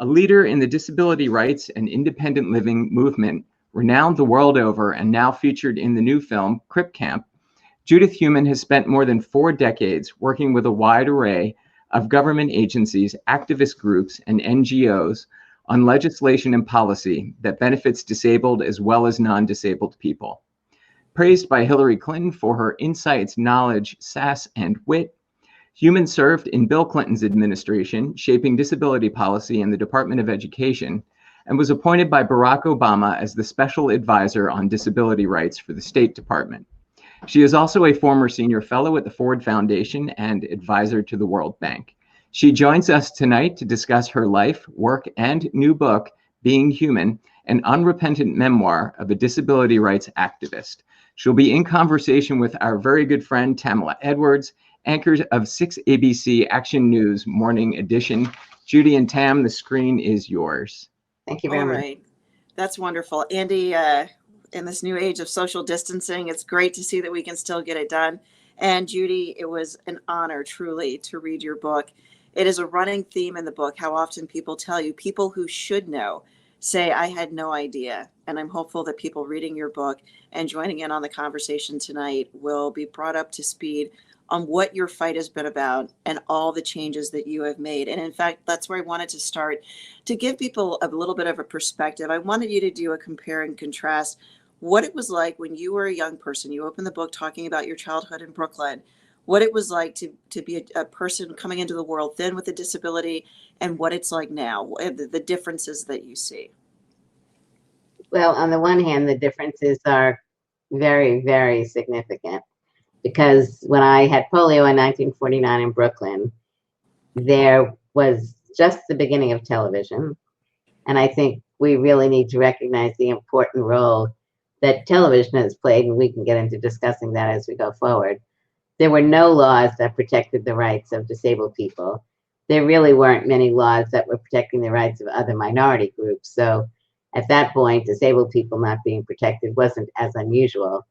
A leader in the disability rights and independent living movement, renowned the world over and now featured in the new film, Crip Camp, Judith Heumann has spent more than 4 decades working with a wide array of government agencies, activist groups, and NGOs on legislation and policy that benefits disabled as well as non-disabled people. Praised by Hillary Clinton for her insights, knowledge, sass, and wit, Heumann served in Bill Clinton's administration, shaping disability policy in the Department of Education, and was appointed by Barack Obama as the Special Advisor on Disability Rights for the State Department. She is also a former senior fellow at the Ford Foundation and advisor to the World Bank. She joins us tonight to discuss her life, work, and new book, Being Human, an unrepentant memoir of a disability rights activist. She'll be in conversation with our very good friend, Tamala Edwards, anchor of 6 ABC Action News Morning Edition. Judy and Tam, the screen is yours. Thank you very much. All right. That's wonderful. Andy, in this new age of social distancing, it's great to see that we can still get it done. And Judy, it was an honor truly to read your book. It is a running theme in the book, how often people tell you, people who should know, say, I had no idea. And I'm hopeful that people reading your book and joining in on the conversation tonight will be brought up to speed on what your fight has been about and all the changes that you have made. And in fact, that's where I wanted to start. To give people a little bit of a perspective, I wanted you to do a compare and contrast what it was like when you were a young person. You opened the book talking about your childhood in Brooklyn, what it was like to be a person coming into the world then with a disability, and what it's like now, the differences that you see. Well, on the one hand, the differences are very, very significant. Because when I had polio in 1949 in Brooklyn, there was just the beginning of television. And I think we really need to recognize the important role that television has played, and we can get into discussing that as we go forward. There were no laws that protected the rights of disabled people. There really weren't many laws that were protecting the rights of other minority groups. So at that point, disabled people not being protected wasn't as unusual.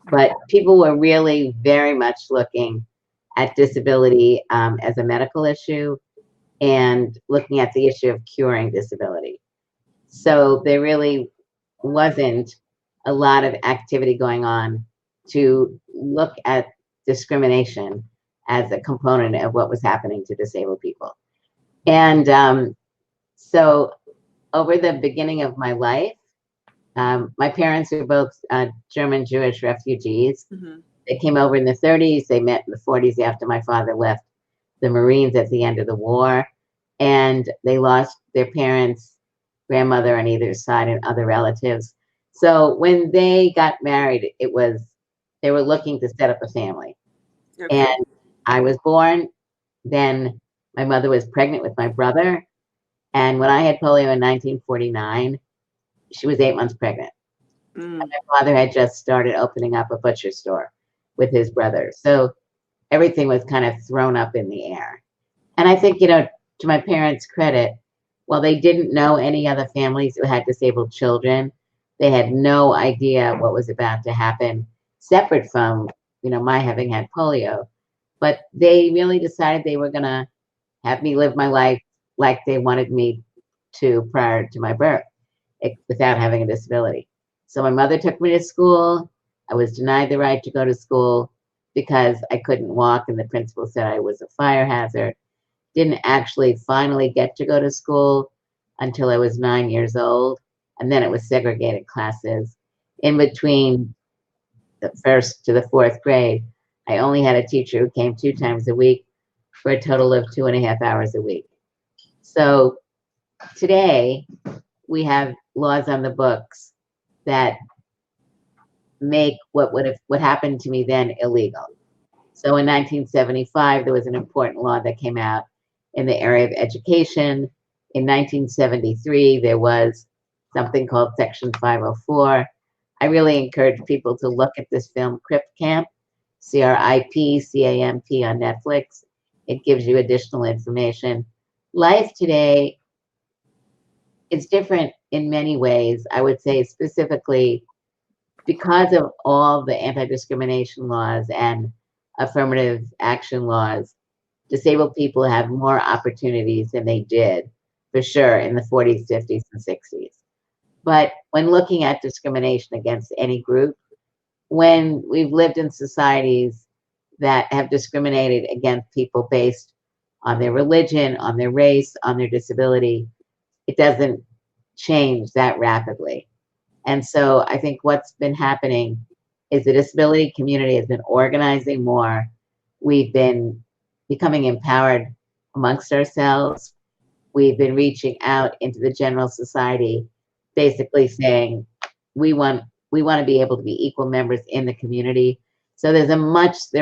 But people were really very much looking at disability as a medical issue and looking at the issue of curing disability. So there really wasn't a lot of activity going on to look at discrimination as a component of what was happening to disabled people. And so over the beginning of my life, my parents were both German Jewish refugees. Mm-hmm. They came over in the 30s. They met in the 40s after my father left the Marines at the end of the war. And they lost their parents, grandmother on either side, and other relatives. So when they got married, they were looking to set up a family. Okay. And I was born. Then my mother was pregnant with my brother. And when I had polio in 1949, she was 8 months pregnant. And my father had just started opening up a butcher store with his brother. So everything was kind of thrown up in the air. And I think, to my parents' credit, while they didn't know any other families who had disabled children, they had no idea what was about to happen, separate from, my having had polio. But they really decided they were going to have me live my life like they wanted me to prior to my birth, without having a disability. So my mother took me to school. I was denied the right to go to school because I couldn't walk, and the principal said I was a fire hazard. Didn't actually finally get to go to school until I was 9 years old, and then it was segregated classes. In between the 1st to the 4th grade, I only had a teacher who came 2 times a week for a total of 2.5 hours a week. So today, we have laws on the books that make what happened to me then illegal. So in 1975, there was an important law that came out in the area of education. In 1973, there was something called Section 504. I really encourage people to look at this film, Crip Camp, CRIP, on Netflix. It gives you additional information. Life today is different in many ways. I would say specifically because of all the anti-discrimination laws and affirmative action laws, disabled people have more opportunities than they did for sure, in the 40s, 50s, and 60s. But when looking at discrimination against any group, when we've lived in societies that have discriminated against people based on their religion, on their race, on their disability, it doesn't change that rapidly. And so I think what's been happening is the disability community has been organizing more. We've been becoming empowered amongst ourselves. We've been reaching out into the general society, basically saying, we want to be able to be equal members in the community. So there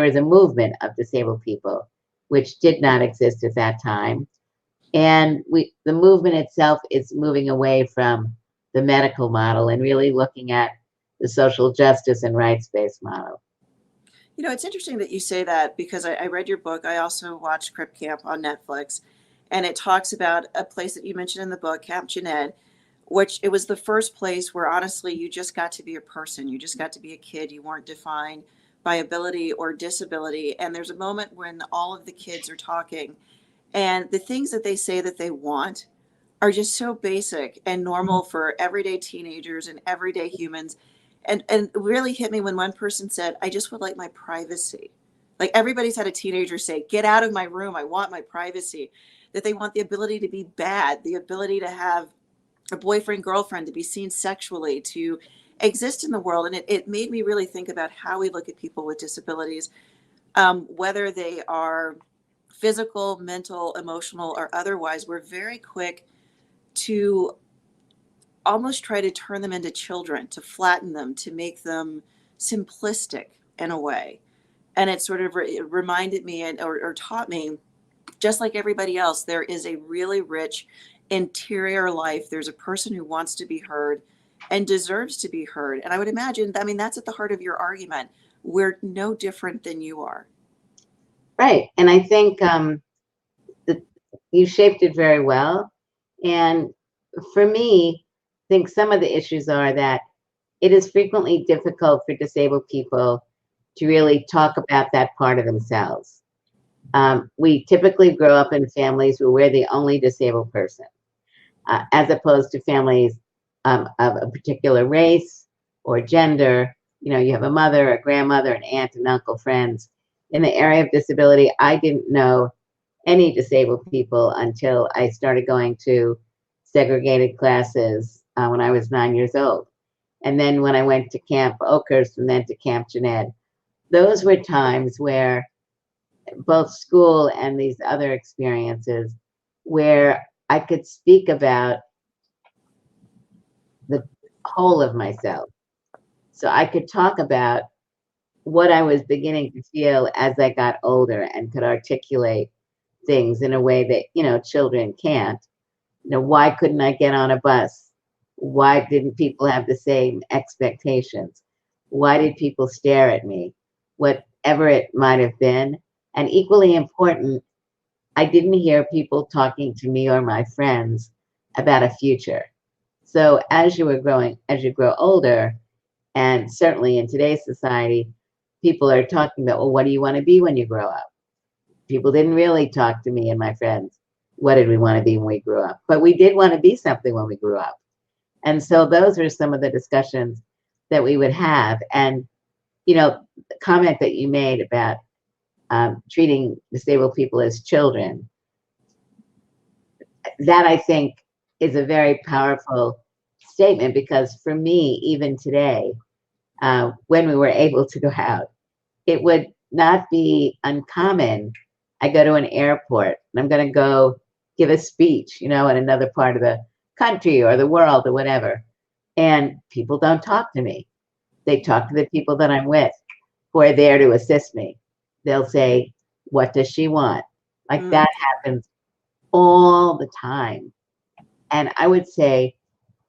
is a movement of disabled people, which did not exist at that time. And the movement itself is moving away from the medical model and really looking at the social justice and rights-based model. You know, it's interesting that you say that, because I read your book. I also watched Crip Camp on Netflix, and it talks about a place that you mentioned in the book, Campton Ed, which it was the first place where honestly you just got to be a person. You just got to be a kid. You weren't defined by ability or disability. And there's a moment when all of the kids are talking, and the things that they say that they want are just so basic and normal for everyday teenagers and everyday humans. And it really hit me when one person said, I just would like my privacy. Like, everybody's had a teenager say, get out of my room, I want my privacy. That they want the ability to be bad, the ability to have a boyfriend, girlfriend, to be seen sexually, to exist in the world. And it made me really think about how we look at people with disabilities, whether they are physical, mental, emotional, or otherwise. We're very quick to almost try to turn them into children, to flatten them, to make them simplistic in a way. And it sort of reminded me or taught me, just like everybody else, there is a really rich interior life. There's a person who wants to be heard and deserves to be heard. And I would imagine, I mean, that's at the heart of your argument. We're no different than you are. Right. And I think that you shaped it very well. And for me, I think some of the issues are that it is frequently difficult for disabled people to really talk about that part of themselves. We typically grow up in families where we're the only disabled person, as opposed to families of a particular race or gender. You know, you have a mother, a grandmother, an aunt, and uncle, friends. In the area of disability, I didn't know any disabled people until I started going to segregated classes when I was 9 years old. And then when I went to Camp Oakhurst and then to Campton Ed, those were times where both school and these other experiences where I could speak about the whole of myself. So I could talk about what I was beginning to feel as I got older and could articulate things in a way that, you know, children can't. You know, why couldn't I get on a bus? Why didn't people have the same expectations? Why did people stare at me? Whatever it might have been. And equally important, I didn't hear people talking to me or my friends about a future. So as you grow older, and certainly in today's society, people are talking about, well, what do you want to be when you grow up? People didn't really talk to me and my friends. What did we want to be when we grew up? But we did want to be something when we grew up. And so those are some of the discussions that we would have. And, you know, the comment that you made about treating disabled people as children, that I think is a very powerful statement, because for me, even today, when we were able to go out, it would not be uncommon. I go to an airport and I'm going to go give a speech, you know, in another part of the country or the world or whatever. And people don't talk to me. They talk to the people that I'm with who are there to assist me. They'll say, what does she want? Like that happens all the time. And I would say,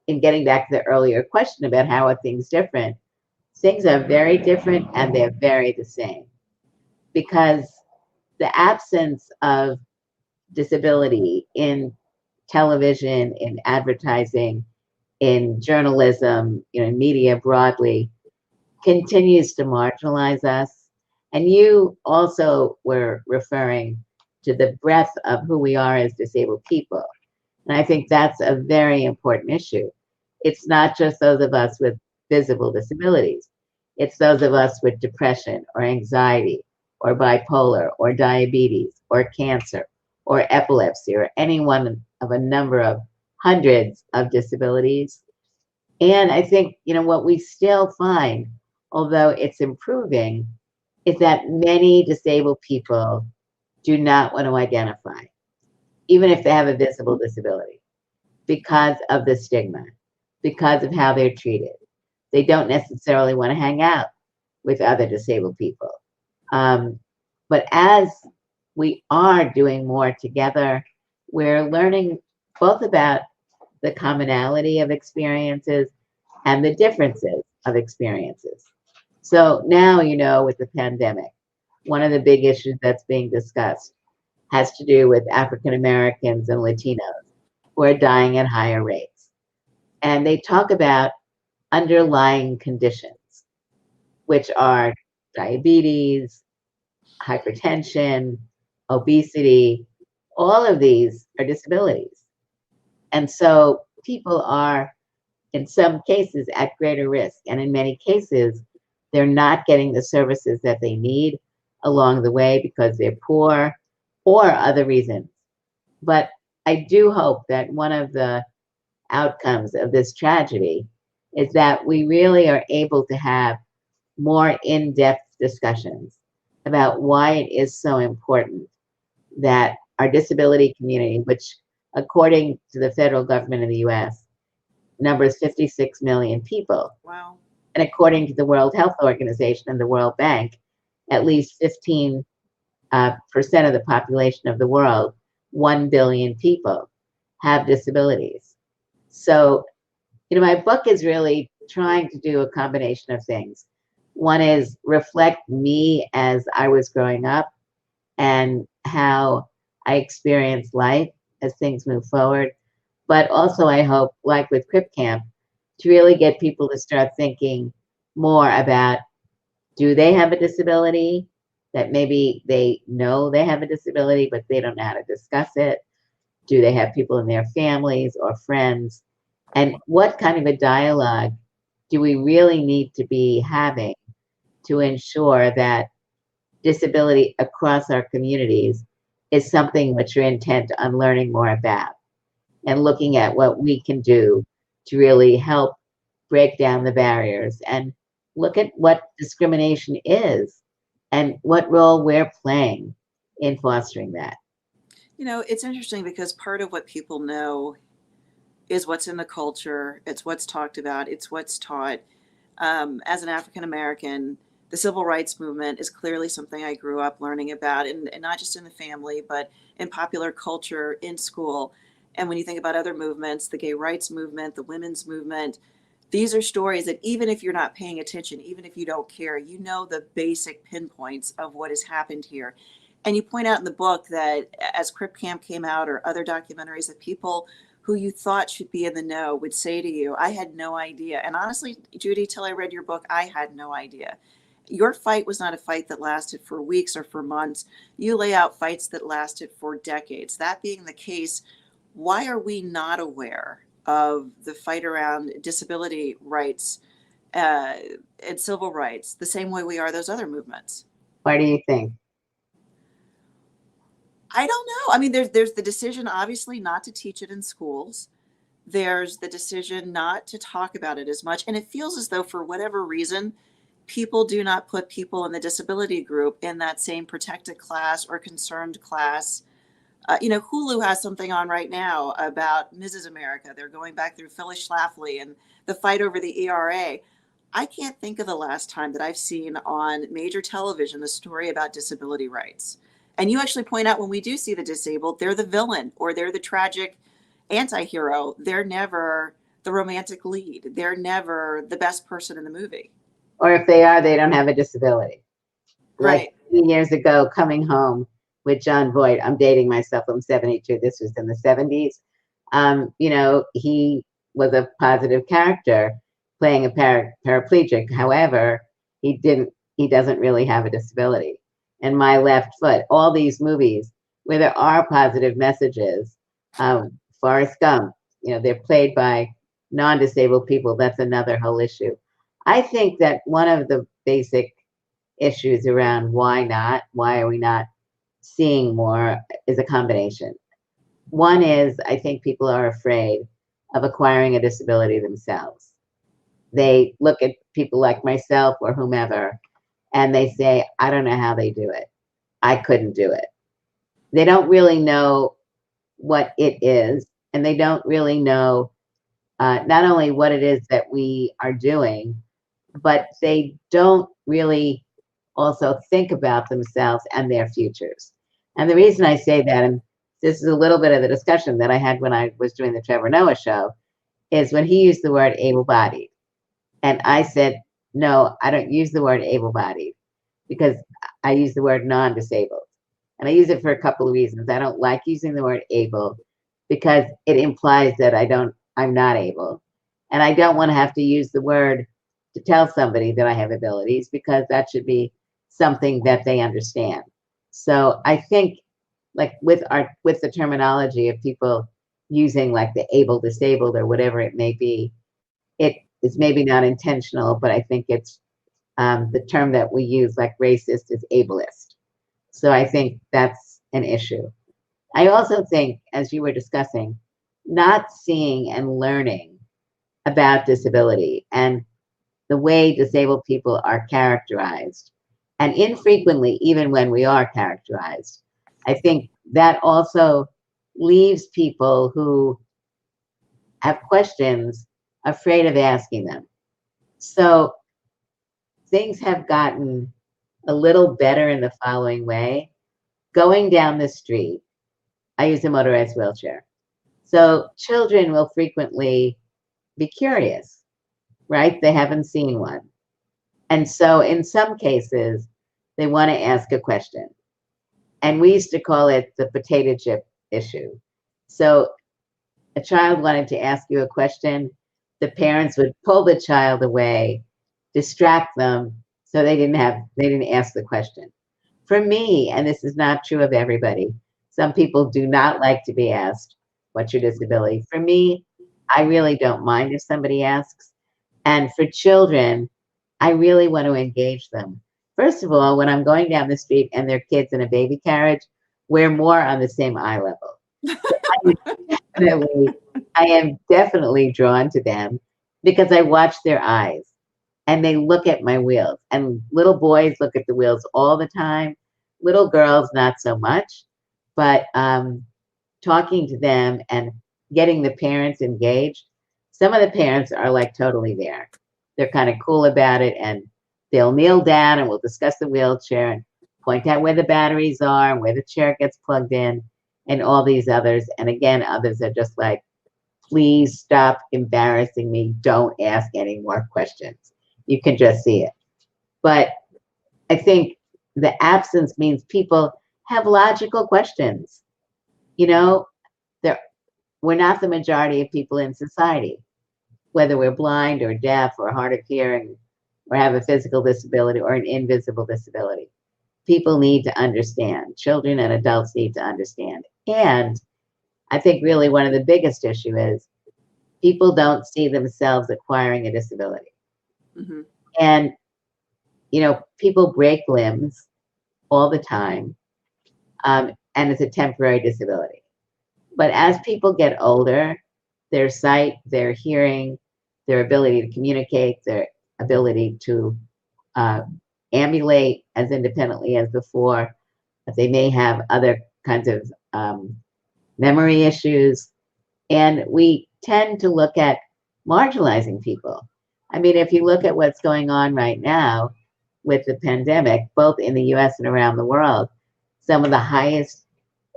in getting back to the earlier question about how are things different, things are very different and they're very the same. Because the absence of disability in television, in advertising, in journalism, you know, in media broadly, continues to marginalize us. And you also were referring to the breadth of who we are as disabled people. And I think that's a very important issue. It's not just those of us with visible disabilities. It's those of us with depression or anxiety or bipolar or diabetes or cancer or epilepsy or any one of a number of hundreds of disabilities. And I think, what we still find, although it's improving, is that many disabled people do not want to identify, even if they have a visible disability, because of the stigma, because of how they're treated. They don't necessarily want to hang out with other disabled people. But as we are doing more together, we're learning both about the commonality of experiences and the differences of experiences. So now, with the pandemic, one of the big issues that's being discussed has to do with African Americans and Latinos who are dying at higher rates. And they talk about underlying conditions, which are diabetes, hypertension, obesity. All of these are disabilities. And so people are, in some cases, at greater risk. And in many cases, they're not getting the services that they need along the way because they're poor or other reasons. But I do hope that one of the outcomes of this tragedy is that we really are able to have more in-depth discussions about why it is so important that our disability community, which according to the federal government of the US, numbers 56 million people. Wow. And according to the World Health Organization and the World Bank, at least 15% of the population of the world, 1 billion people, have disabilities. So, my book is really trying to do a combination of things. One is reflect me as I was growing up and how I experienced life as things move forward. But also I hope, like with Crip Camp, to really get people to start thinking more about, do they have a disability? That maybe they know they have a disability, but they don't know how to discuss it. Do they have people in their families or friends? And what kind of a dialogue do we really need to be having to ensure that disability across our communities is something which we're intent on learning more about and looking at what we can do to really help break down the barriers and look at what discrimination is and what role we're playing in fostering that. It's interesting because part of what people know is what's in the culture. It's what's talked about. It's what's taught. As an African American, the civil rights movement is clearly something I grew up learning about, and not just in the family, but in popular culture, in school. And when you think about other movements, the gay rights movement, the women's movement, these are stories that even if you're not paying attention, even if you don't care, the basic pinpoints of what has happened here. And you point out in the book that as Crip Camp came out or other documentaries, that people who you thought should be in the know would say to you, I had no idea. And honestly, Judy, till I read your book, I had no idea. Your fight was not a fight that lasted for weeks or for months. You lay out fights that lasted for decades. That being the case, why are we not aware of the fight around disability rights and civil rights the same way we are those other movements? Why do you think? I don't know. I mean, there's the decision, obviously, not to teach it in schools. There's the decision not to talk about it as much. And it feels as though, for whatever reason, people do not put people in the disability group in that same protected class or concerned class. Hulu has something on right now about Mrs. America. They're going back through Phyllis Schlafly and the fight over the ERA. I can't think of the last time that I've seen on major television a story about disability rights. And you actually point out, when we do see the disabled, they're the villain or they're the tragic anti-hero. They're never the romantic lead. They're never the best person in the movie. Or if they are, they don't have a disability. Right. Like years ago, Coming Home with John Voight. I'm dating myself. I'm 72. This was in the 70s. He was a positive character playing a paraplegic. However, he doesn't really have a disability. And My Left Foot, all these movies where there are positive messages Forrest Gump, they're played by non-disabled people. That's another whole issue. I think that one of the basic issues around why are we not seeing more is a combination. One is, I think people are afraid of acquiring a disability themselves. They look at people like myself or whomever, and they say, I don't know how they do it. I couldn't do it. They don't really know what it is, and they don't really know not only what it is that we are doing, but they don't really also think about themselves and their futures. And the reason I say that, and this is a little bit of the discussion that I had when I was doing the Trevor Noah show, is when he used the word able-bodied. And I said, no, I don't use the word able-bodied because I use the word non-disabled. And I use it for a couple of reasons. I don't like using the word able because it implies that I'm not able. And I don't want to have to use the word to tell somebody that I have abilities, because that should be something that they understand. So I think, like with the terminology of people using like the able disabled or whatever it may be, it is maybe not intentional, but I think it's the term that we use, like racist, is ableist. So I think that's an issue. I also think, as you were discussing, not seeing and learning about disability and the way disabled people are characterized, and infrequently, even when we are characterized, I think that also leaves people who have questions afraid of asking them. So things have gotten a little better in the following way. Going down the street, I use a motorized wheelchair. So children will frequently be curious, right? They haven't seen one. And so in some cases, they want to ask a question. And we used to call it the potato chip issue. So a child wanted to ask you a question, the parents would pull the child away, distract them, so they didn't ask the question. For me, and this is not true of everybody, some people do not like to be asked, what's your disability? For me, I really don't mind if somebody asks. And for children, I really want to engage them. First of all, when I'm going down the street and there are kids in a baby carriage, we're more on the same eye level. So I am definitely drawn to them because I watch their eyes and they look at my wheels. And little boys look at the wheels all the time. Little girls, not so much. But talking to them and getting the parents engaged, some of the parents are like totally there. They're kind of cool about it, and they'll kneel down and we'll discuss the wheelchair and point out where the batteries are and where the chair gets plugged in and all these others. And again, others are just like, please stop embarrassing me. Don't ask any more questions. You can just see it. But I think the absence means people have logical questions. We're not the majority of people in society, whether we're blind or deaf or hard of hearing or have a physical disability or an invisible disability. People need to understand. Children and adults need to understand. And I think really one of the biggest issues is people don't see themselves acquiring a disability. Mm-hmm. And, people break limbs all the time, and it's a temporary disability. But as people get older, their sight, their hearing, their ability to communicate, their ability to ambulate as independently as before, but they may have other kinds of memory issues. And we tend to look at marginalizing people. I mean, if you look at what's going on right now with the pandemic, both in the US and around the world, some of the highest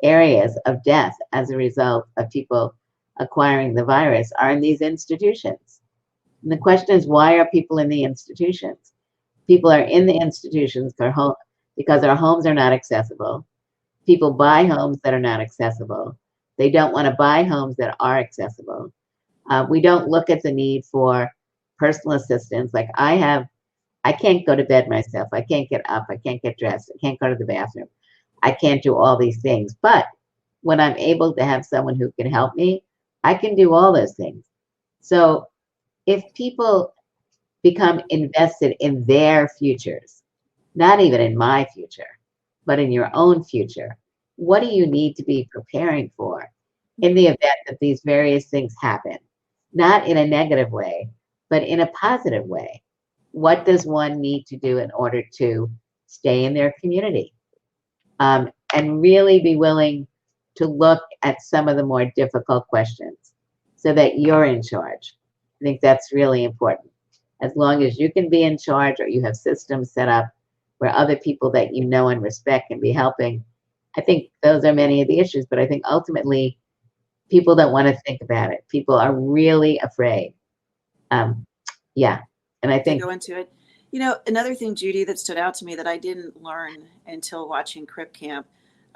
areas of death as a result of people acquiring the virus are in these institutions. And the question is, why are people in the institutions? People are in the institutions because our homes are not accessible. People buy homes that are not accessible. They don't want to buy homes that are accessible. We don't look at the need for personal assistance. Like I can't go to bed myself. I can't get up. I can't get dressed. I can't go to the bathroom. I can't do all these things. But when I'm able to have someone who can help me, I can do all those things. So if people become invested in their futures, not even in my future, but in your own future, what do you need to be preparing for in the event that these various things happen? Not in a negative way, but in a positive way. What does one need to do in order to stay in their community? And really be willing to look at some of the more difficult questions so that you're in charge. I think that's really important. As long as you can be in charge or you have systems set up where other people that you know and respect can be helping, I think those are many of the issues. But I think ultimately, people don't want to think about it. People are really afraid. Yeah. And I think go into it. You know, another thing, Judy, that stood out to me that I didn't learn until watching Crip Camp,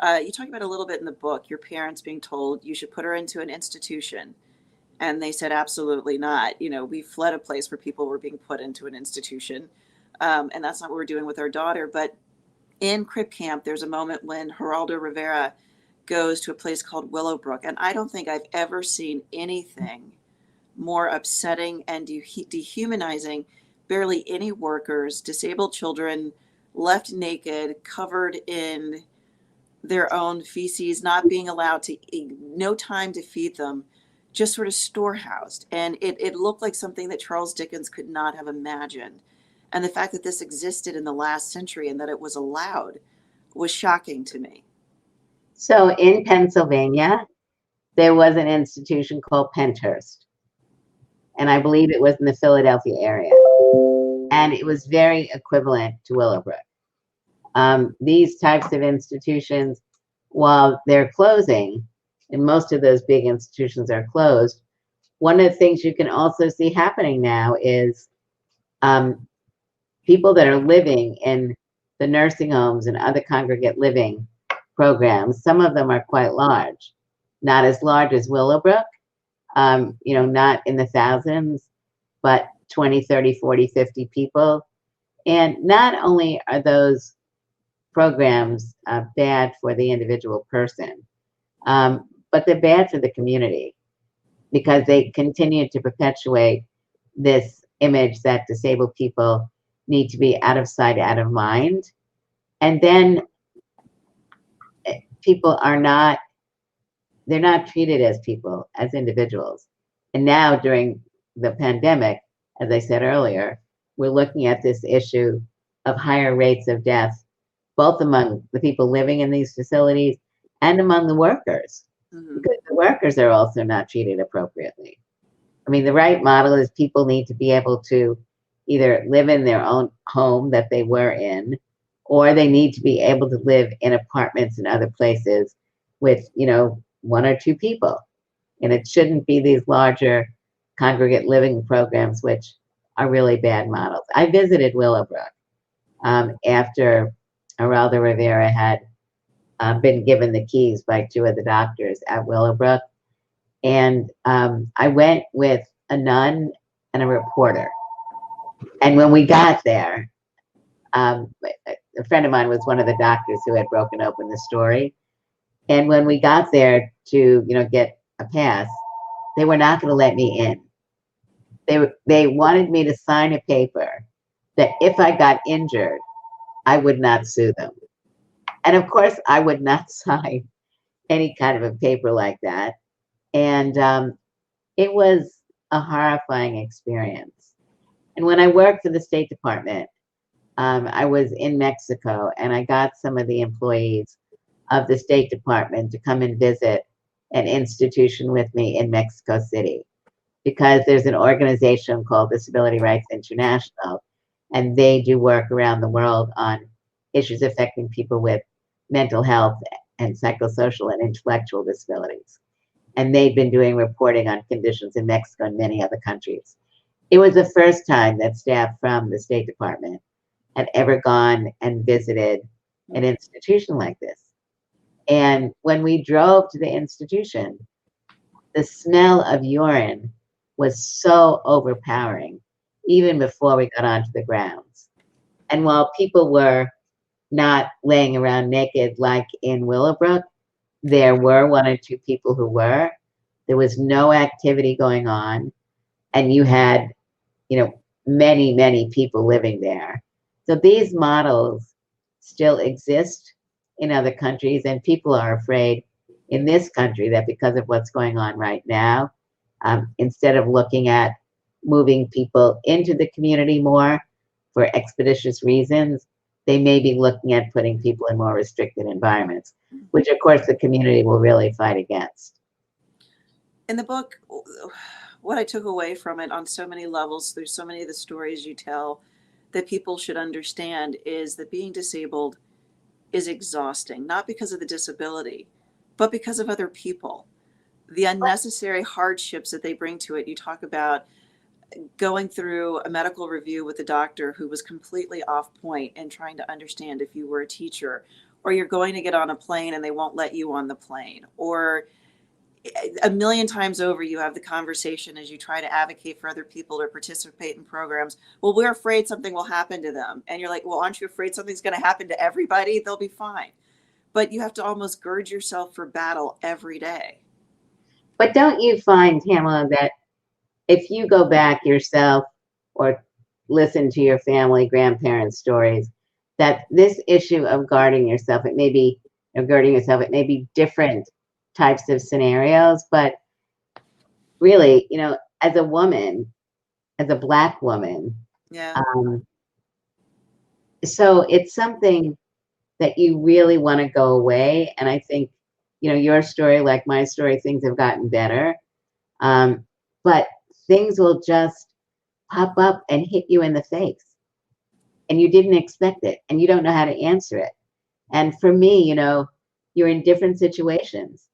you talk about a little bit in the book, your parents being told you should put her into an institution. And they said, absolutely not. You know, we fled a place where people were being put into an institution. And that's not what we're doing with our daughter. But in Crip Camp, there's a moment when Geraldo Rivera goes to a place called Willowbrook. And I don't think I've ever seen anything more upsetting and dehumanizing. Barely any workers, disabled children, left naked, covered in their own feces, not being allowed to eat, no time to feed them, just sort of storehoused. And it looked like something that Charles Dickens could not have imagined. And the fact that this existed in the last century and that it was allowed was shocking to me. so. In Pennsylvania, there was an institution called Penthurst, and I believe it was in the Philadelphia area. And it was very equivalent to Willowbrook. These types of institutions, while they're closing, and most of those big institutions are closed, one of the things you can also see happening now is people that are living in the nursing homes and other congregate living programs. Some of them are quite large, not as large as Willowbrook, you know, not in the thousands, but 20, 30, 40, 50 people. And not only are those programs bad for the individual person, but they're bad for the community because they continue to perpetuate this image that disabled people need to be out of sight, out of mind. And then people are not, they're not treated as people, as individuals. And now during the pandemic, as I said earlier, we're looking at this issue of higher rates of death, both among the people living in these facilities and among the workers, because the workers are also not treated appropriately. I mean, the right model is people need to be able to either live in their own home that they were in, or they need to be able to live in apartments and other places with, you know, one or two people. And it shouldn't be these larger congregate living programs, which are really bad models. I visited Willowbrook after Geraldo Rivera had been given the keys by two of the doctors at Willowbrook. And I went with a nun and a reporter. And when we got there, a friend of mine was one of the doctors who had broken open the story. And when we got there to, you know, get a pass, they were not going to let me in. They wanted me to sign a paper that if I got injured, I would not sue them. And of course, I would not sign any kind of a paper like that. And it was a horrifying experience. And when I worked for the State Department, I was in Mexico, and I got some of the employees of the State Department to come and visit an institution with me in Mexico City, because there's an organization called Disability Rights International, and they do work around the world on issues affecting people with mental health and psychosocial and intellectual disabilities. And they've been doing reporting on conditions in Mexico and many other countries. It was the first time that staff from the State Department had ever gone and visited an institution like this. And when we drove to the institution, the smell of urine was so overpowering, even before we got onto the grounds. And while people were not laying around naked like in Willowbrook, there were one or two people who were, there was no activity going on, and you had, many, many people living there. So these models still exist in other countries, and people are afraid in this country that because of what's going on right now, instead of looking at moving people into the community more for expeditious reasons, they may be looking at putting people in more restricted environments, which of course the community will really fight against. In the book, what I took away from it on so many levels, through so many of the stories you tell, that people should understand is that being disabled is exhausting, not because of the disability, but because of other people. The unnecessary hardships that they bring to it. You talk about going through a medical review with a doctor who was completely off point and trying to understand if you were a teacher, or you're going to get on a plane and they won't let you on the plane, or a million times over you have the conversation as you try to advocate for other people to participate in programs. Well, we're afraid something will happen to them. And you're like, well, aren't you afraid something's going to happen to everybody? They'll be fine. But you have to almost gird yourself for battle every day. But don't you find, Tamala, that if you go back yourself or listen to your family, grandparents' stories, that this issue of guarding yourself, it may be different types of scenarios, but really, as a woman, as a Black woman, Yeah. So it's something that you really want to go away. And I think, your story, like my story, things have gotten better. But things will just pop up and hit you in the face. And you didn't expect it. And you don't know how to answer it. And for me, you're in different situations.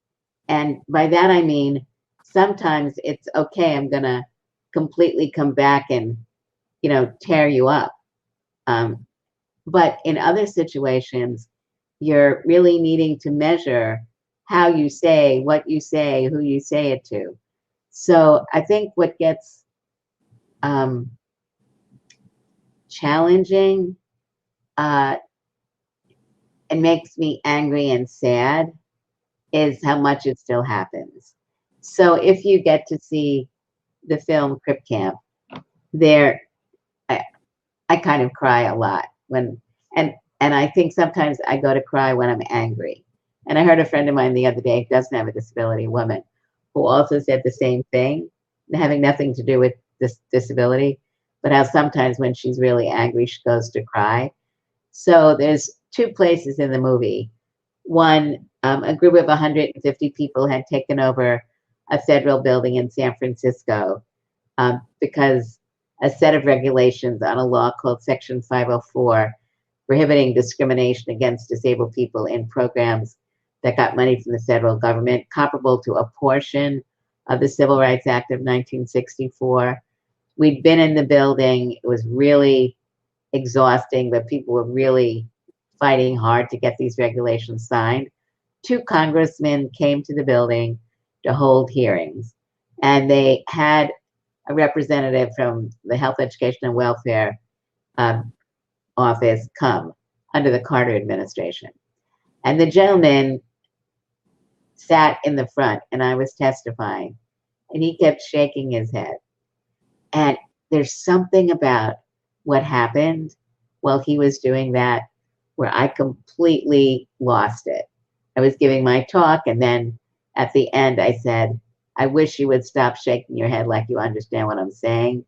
And by that, I mean, sometimes it's okay, I'm going to completely come back and, tear you up. But in other situations, you're really needing to measure how you say, what you say, who you say it to. So I think what gets challenging and makes me angry and sad is how much it still happens. So if you get to see the film Crip Camp, I kind of cry a lot and I think sometimes I go to cry when I'm angry. And I heard a friend of mine the other day who doesn't have a disability, a woman, who also said the same thing, having nothing to do with this disability, but how sometimes when she's really angry, she goes to cry. So there's two places in the movie. One, a group of 150 people had taken over a federal building in San Francisco because a set of regulations on a law called Section 504 prohibiting discrimination against disabled people in programs that got money from the federal government, comparable to a portion of the Civil Rights Act of 1964. We'd been in the building. It was really exhausting, but people were really fighting hard to get these regulations signed. 2 congressmen came to the building to hold hearings, and they had a representative from the Health, Education, and Welfare office come under the Carter administration. And the gentleman sat in the front, and I was testifying, and he kept shaking his head. And there's something about what happened while he was doing that where I completely lost it. I was giving my talk, and then at the end I said, I wish you would stop shaking your head like you understand what I'm saying,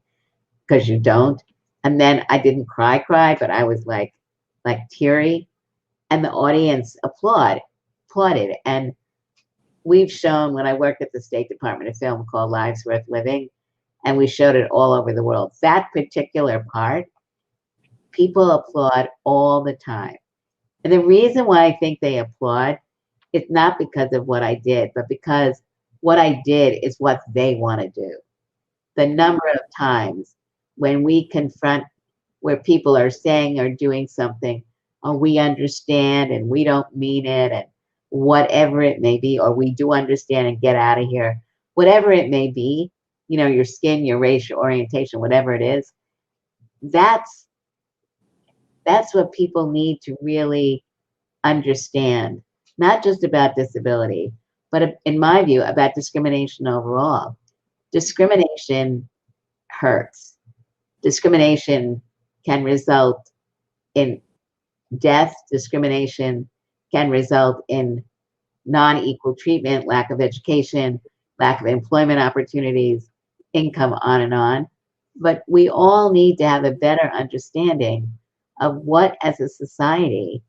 because you don't. And then I didn't cry, but I was like teary, and the audience applauded. And we've shown, when I worked at the State Department, a film called Lives Worth Living, and we showed it all over the world. That particular part, people applaud all the time. And the reason why I think they applaud is not because of what I did, but because what I did is what they want to do. The number of times when we confront where people are saying or doing something, oh, we understand and we don't mean it, and whatever it may be, or we do understand and get out of here, whatever it may be, your skin, your race, your orientation, whatever it is, that's what people need to really understand, not just about disability, but in my view, about discrimination overall. Discrimination hurts. Discrimination can result in death. Discrimination can result in non-equal treatment, lack of education, lack of employment opportunities, income, on and on. But we all need to have a better understanding of what, as a society,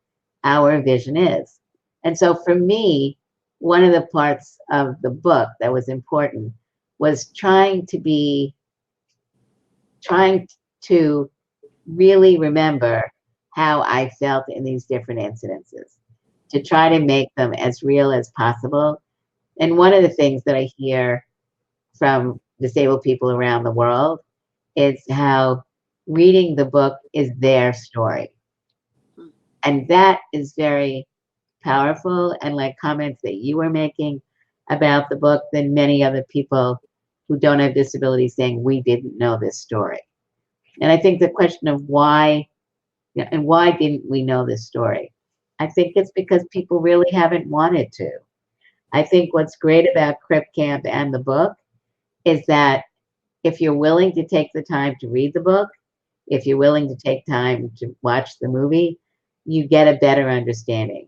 our vision is. And so for me, one of the parts of the book that was important was trying to really remember how I felt in these different incidences, to try to make them as real as possible. And one of the things that I hear from disabled people around the world is how reading the book is their story. And that is very powerful, and like comments that you were making about the book, than many other people who don't have disabilities saying, we didn't know this story. And I think the question of why, and why didn't we know this story? I think it's because people really haven't wanted to. I think what's great about Crip Camp and the book is that if you're willing to take the time to read the book, if you're willing to take time to watch the movie, you get a better understanding.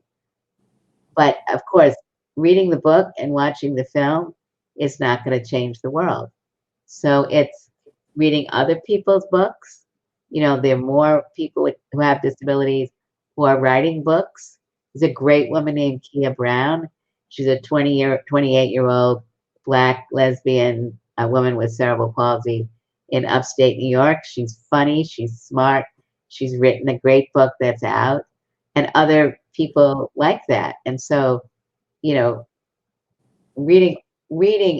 But of course, reading the book and watching the film is not going to change the world. So it's reading other people's books. You know, there are more people who have disabilities who are writing books. There's a great woman named Kia Brown. She's a 28-year-old Black lesbian woman with cerebral palsy in upstate New York. She's funny, she's smart, she's written a great book that's out, and other people like that. And so, you know, reading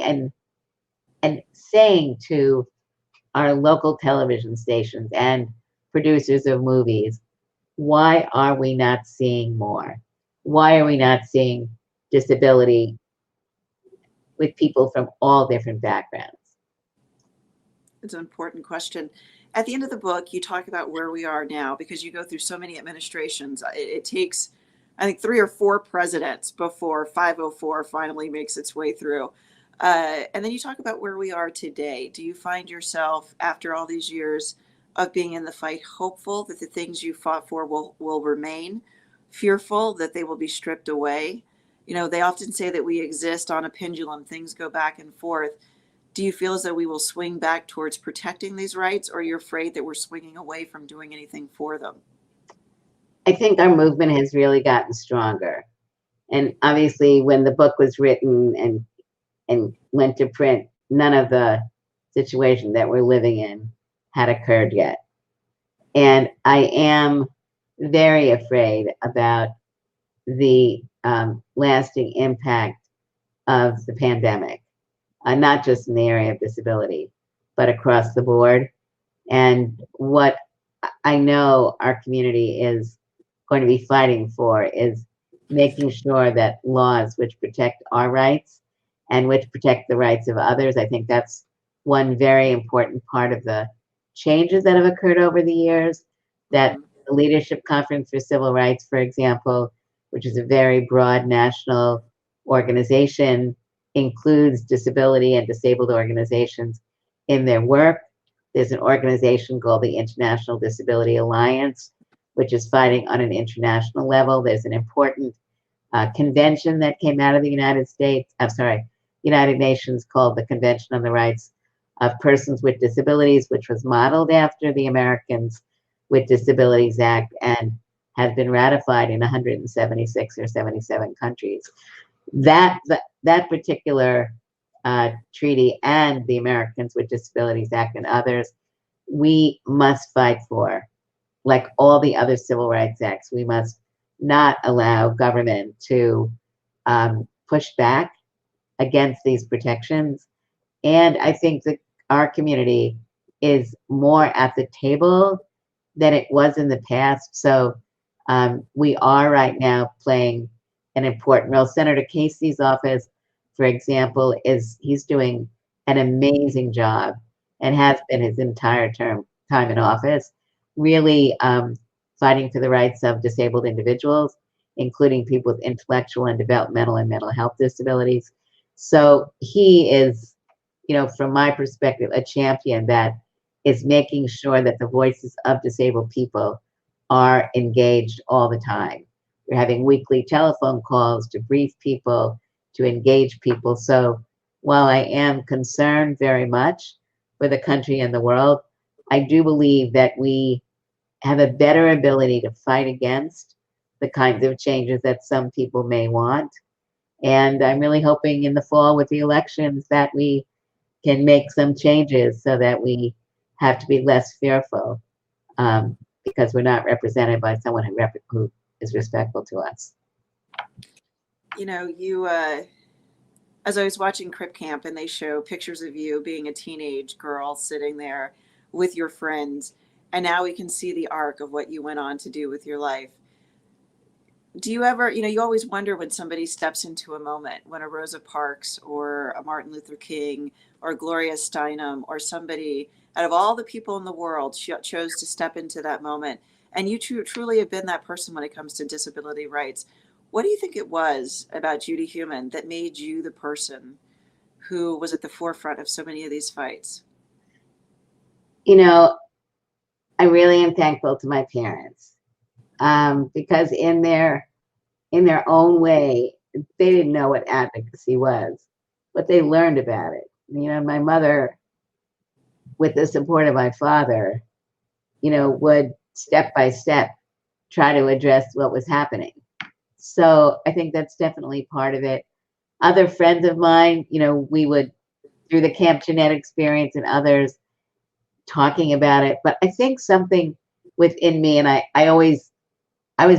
and saying to our local television stations and producers of movies, why are we not seeing more? Why are we not seeing disability with people from all different backgrounds? It's an important question. At the end of the book, you talk about where we are now, because you go through so many administrations. It takes, I think, 3 or 4 presidents before 504 finally makes its way through. And then you talk about where we are today. Do you find yourself, after all these years of being in the fight, hopeful that the things you fought for will remain, fearful that they will be stripped away? You know, they often say that we exist on a pendulum, things go back and forth. Do you feel as though we will swing back towards protecting these rights, or you're afraid that we're swinging away from doing anything for them? I think our movement has really gotten stronger. And obviously, when the book was written and went to print, none of the situation that we're living in had occurred yet. And I am very afraid about the lasting impact of the pandemic, not just in the area of disability, but across the board. And what I know our community is going to be fighting for is making sure that laws which protect our rights and which protect the rights of others. I think that's one very important part of the changes that have occurred over the years, that the Leadership Conference for Civil Rights, for example, which is a very broad national organization, includes disability and disabled organizations in their work. There's an organization called the International Disability Alliance, which is fighting on an international level. There's an important convention that came out of the United Nations, called the Convention on the Rights of Persons with Disabilities, which was modeled after the Americans with Disabilities Act and has been ratified in 176 or 77 countries. That particular treaty and the Americans with Disabilities Act and others, we must fight for. Like all the other civil rights acts, we must not allow government to push back against these protections. And I think that our community is more at the table than it was in the past. So we are right now playing an important role. Senator Casey's office, for example, he's doing an amazing job and has been his entire time in office, really fighting for the rights of disabled individuals. including people with intellectual and developmental and mental health disabilities. So he is, from my perspective, a champion that is making sure that the voices of disabled people are engaged all the time. We're having weekly telephone calls to brief people, to engage people. So while I am concerned very much for the country and the world, I do believe that we have a better ability to fight against the kinds of changes that some people may want. And I'm really hoping in the fall with the elections that we can make some changes so that we have to be less fearful, because we're not represented by someone who is respectful to us. As I was watching Crip Camp and they show pictures of you being a teenage girl sitting there with your friends, and now we can see the arc of what you went on to do with your life. Do you ever, you always wonder when somebody steps into a moment, when a Rosa Parks or a Martin Luther King or Gloria Steinem or somebody out of all the people in the world chose to step into that moment. And you truly have been that person when it comes to disability rights. What do you think it was about Judith Heumann that made you the person who was at the forefront of so many of these fights? I really am thankful to my parents, because in their own way, they didn't know what advocacy was, but they learned about it. My mother, with the support of my father, would step by step try to address what was happening. So I think that's definitely part of it. Other friends of mine, we would, through the Campton Ed experience and others, talking about it. But I think something within me, and I was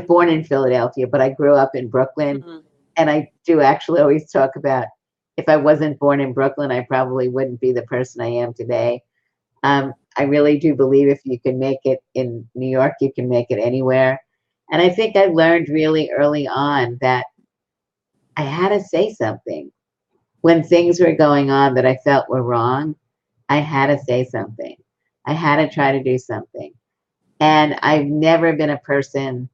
born in Philadelphia, but I grew up in Brooklyn. Mm-hmm. And I do actually always talk about, if I wasn't born in Brooklyn, I probably wouldn't be the person I am today. I really do believe if you can make it in New York, you can make it anywhere. And I think I learned really early on that I had to say something. When things were going on that I felt were wrong, I had to say something. I had to try to do something. And I've never been a person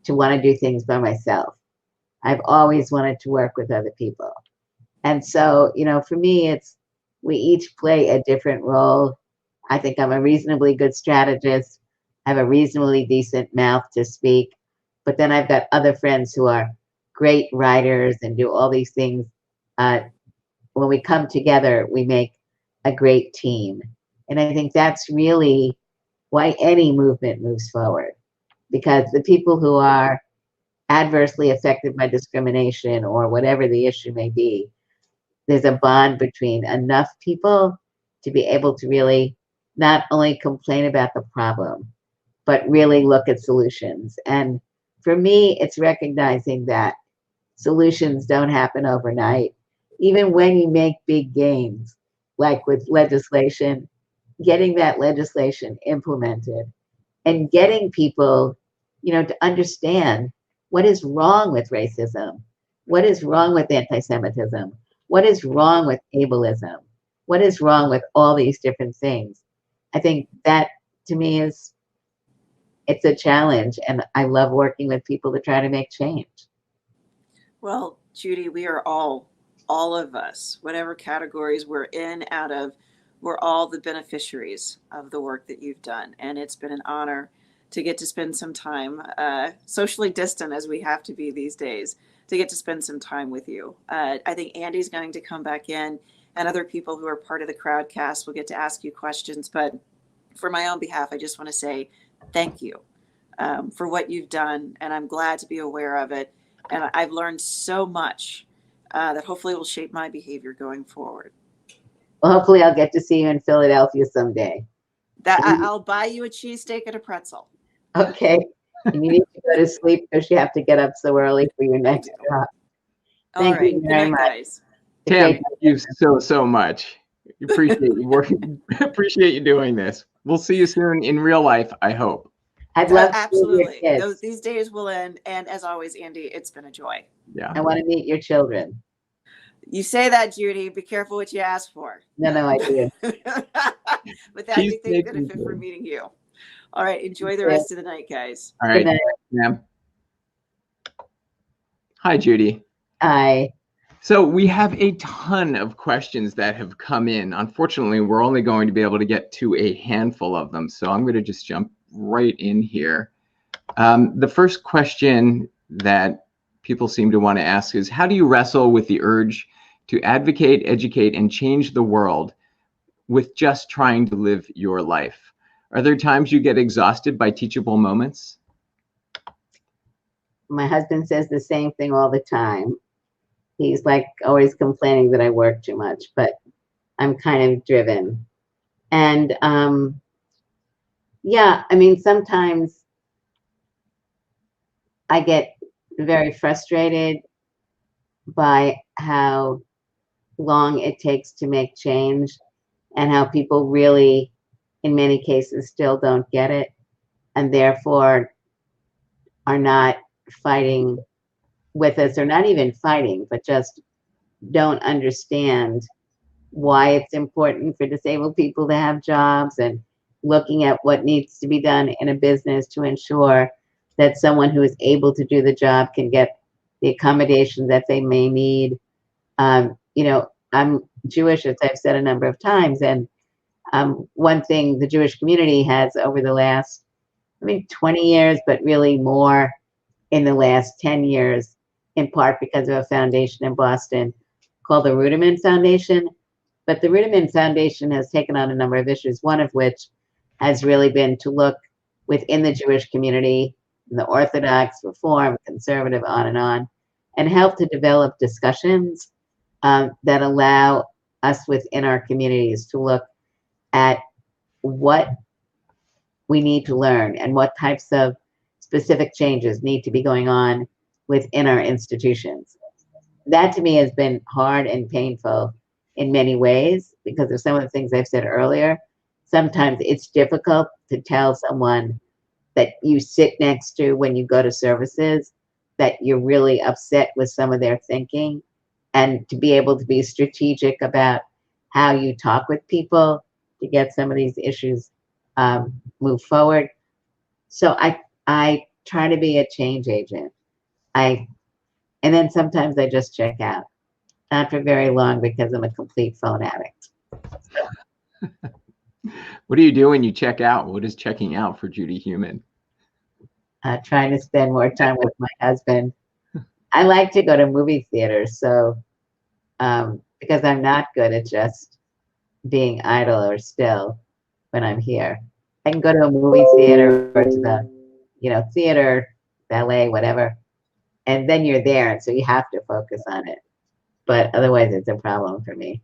to want to do things by myself. I've always wanted to work with other people. And so, for me, we each play a different role. I think I'm a reasonably good strategist. I have a reasonably decent mouth to speak. But then I've got other friends who are great writers and do all these things. When we come together, we make a great team. And I think that's really why any movement moves forward, because the people who are adversely affected by discrimination or whatever the issue may be, there's a bond between enough people to be able to really not only complain about the problem, but really look at solutions. And for me, it's recognizing that solutions don't happen overnight. Even when you make big gains, like with legislation, getting that legislation implemented and getting people, to understand what is wrong with racism, what is wrong with anti-Semitism, what is wrong with ableism, what is wrong with all these different things. I think that, to me, it's a challenge, and I love working with people to try to make change. Well, Judy, we are all of us, whatever categories we're in, out of, we're all the beneficiaries of the work that you've done. And it's been an honor to get to spend some time, socially distant as we have to be these days, to get to spend some time with you. I think Andy's going to come back in, and other people who are part of the Crowdcast will get to ask you questions. But for my own behalf, I just want to say thank you for what you've done. And I'm glad to be aware of it. And I've learned so much that hopefully will shape my behavior going forward. Well, hopefully I'll get to see you in Philadelphia someday. I'll buy you a cheesesteak and a pretzel. Okay. And you need to go to sleep because you have to get up so early for your next job. Thank you very much. Guys. Tam, thank you so much. Appreciate you working. Appreciate you doing this. We'll see you soon in real life, I hope. I'd love absolutely. These days will end, and as always, Andy, it's been a joy. Yeah. I want to meet your children. You say that, Judy. Be careful what you ask for. No, I do. But I think they benefit from meeting you. All right. Enjoy the rest of the night, guys. All right. Good night. Yeah. Hi, Judy. Hi. So we have a ton of questions that have come in. Unfortunately, we're only going to be able to get to a handful of them. So I'm going to just jump right in here. The first question that people seem to want to ask is, how do you wrestle with the urge to advocate, educate, and change the world with just trying to live your life? Are there times you get exhausted by teachable moments? My husband says the same thing all the time. He's like always complaining that I work too much, but I'm kind of driven. And yeah, I mean, sometimes I get very frustrated by how long it takes to make change and how people really, in many cases, still don't get it and therefore are not fighting with us, or not even fighting, but just don't understand why it's important for disabled people to have jobs, and looking at what needs to be done in a business to ensure that someone who is able to do the job can get the accommodation that they may need. You know, I'm Jewish, as I've said a number of times, and one thing the Jewish community has over the last, 20 years, but really more in the last 10 years, in part because of a foundation in Boston called the Rudiment Foundation. But the Rudiment Foundation has taken on a number of issues, one of which has really been to look within the Jewish community, the Orthodox, Reform, Conservative, on, and help to develop discussions that allow us within our communities to look at what we need to learn and what types of specific changes need to be going on within our institutions. That to me has been hard and painful in many ways because of some of the things I've said earlier. Sometimes it's difficult to tell someone that you sit next to when you go to services that you're really upset with some of their thinking, and to be able to be strategic about how you talk with people to get some of these issues move forward. So I try to be a change agent. And then sometimes I just check out, not for very long because I'm a complete phone addict. What do you do when you check out? What is checking out for Judy Heumann? Trying to spend more time with my husband. I like to go to movie theaters, so because I'm not good at just being idle or still when I'm here. I can go to a movie theater or to the, theater, ballet, whatever, and then you're there, and so you have to focus on it. But otherwise, it's a problem for me.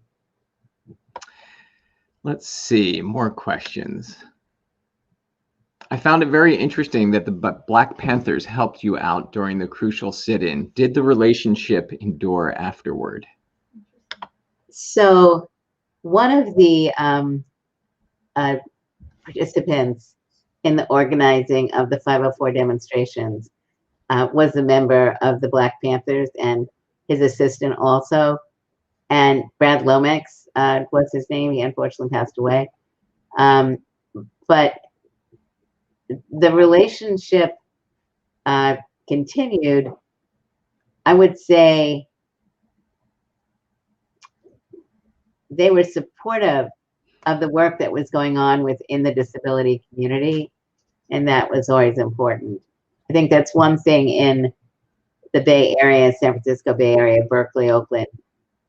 Let's see, more questions. I found it very interesting that the Black Panthers helped you out during the crucial sit-in. Did the relationship endure afterward? So one of the participants in the organizing of the 504 demonstrations was a member of the Black Panthers, and his assistant also. And Brad Lomax was his name. He unfortunately passed away. But the relationship continued. I would say they were supportive of the work that was going on within the disability community, and that was always important. I think that's one thing in the Bay Area, San Francisco Bay Area, Berkeley, Oakland,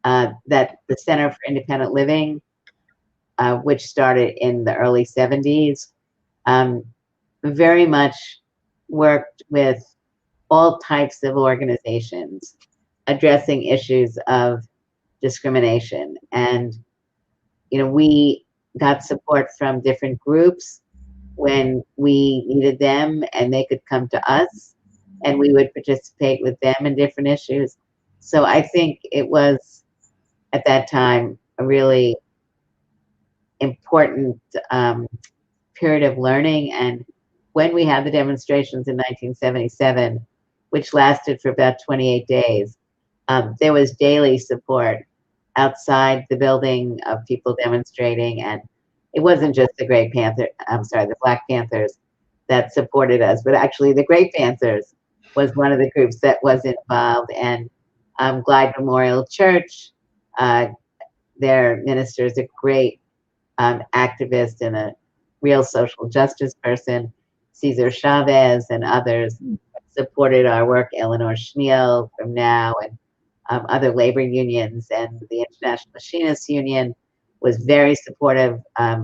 that the Center for Independent Living, which started in the early 70s, very much worked with all types of organizations addressing issues of discrimination. And, we got support from different groups when we needed them, and they could come to us, and we would participate with them in different issues. So I think it was, at that time, a really important period of learning. And when we had the demonstrations in 1977, which lasted for about 28 days, there was daily support outside the building of people demonstrating. And it wasn't just the Black Panthers that supported us, but actually the Great Panthers was one of the groups that was involved, and Glide Memorial Church, their minister is a great activist and a real social justice person. Cesar Chavez and others supported our work. Eleanor Schneal from NOW and other labor unions, and the International Machinists Union was very supportive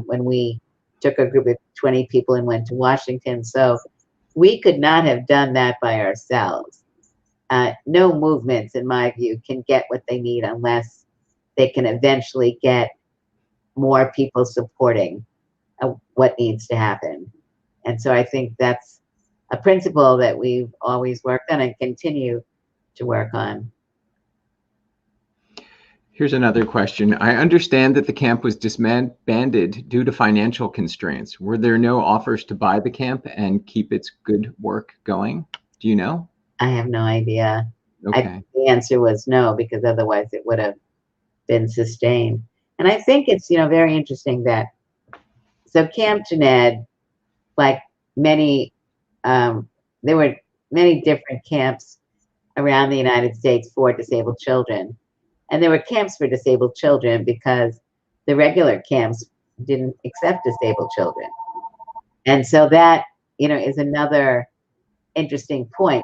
when we took a group of 20 people and went to Washington. So we could not have done that by ourselves. No movements, in my view, can get what they need unless they can eventually get more people supporting what needs to happen. And so I think that's a principle that we've always worked on and continue to work on. Here's another question. I understand that the camp was disbanded due to financial constraints. Were there no offers to buy the camp and keep its good work going? Do you know? I have no idea. Okay. I think the answer was no, because otherwise it would have been sustained. And I think it's, very interesting that, so Campton Ed, like many, there were many different camps around the United States for disabled children. And there were camps for disabled children because the regular camps didn't accept disabled children. And so that, is another interesting point.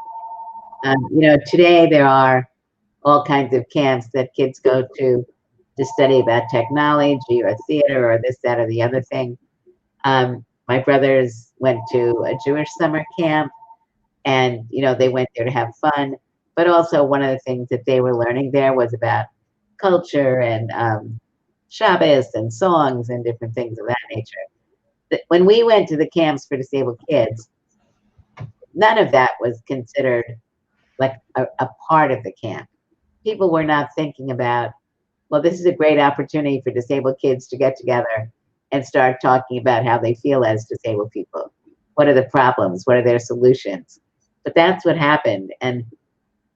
Today there are all kinds of camps that kids go to study about technology or theater or this, that, or the other thing. My brothers went to a Jewish summer camp, and, they went there to have fun. But also one of the things that they were learning there was about culture and Shabbos and songs and different things of that nature. When we went to the camps for disabled kids, none of that was considered like a part of the camp. People were not thinking about, well, this is a great opportunity for disabled kids to get together and start talking about how they feel as disabled people. What are the problems? What are their solutions? But that's what happened. And,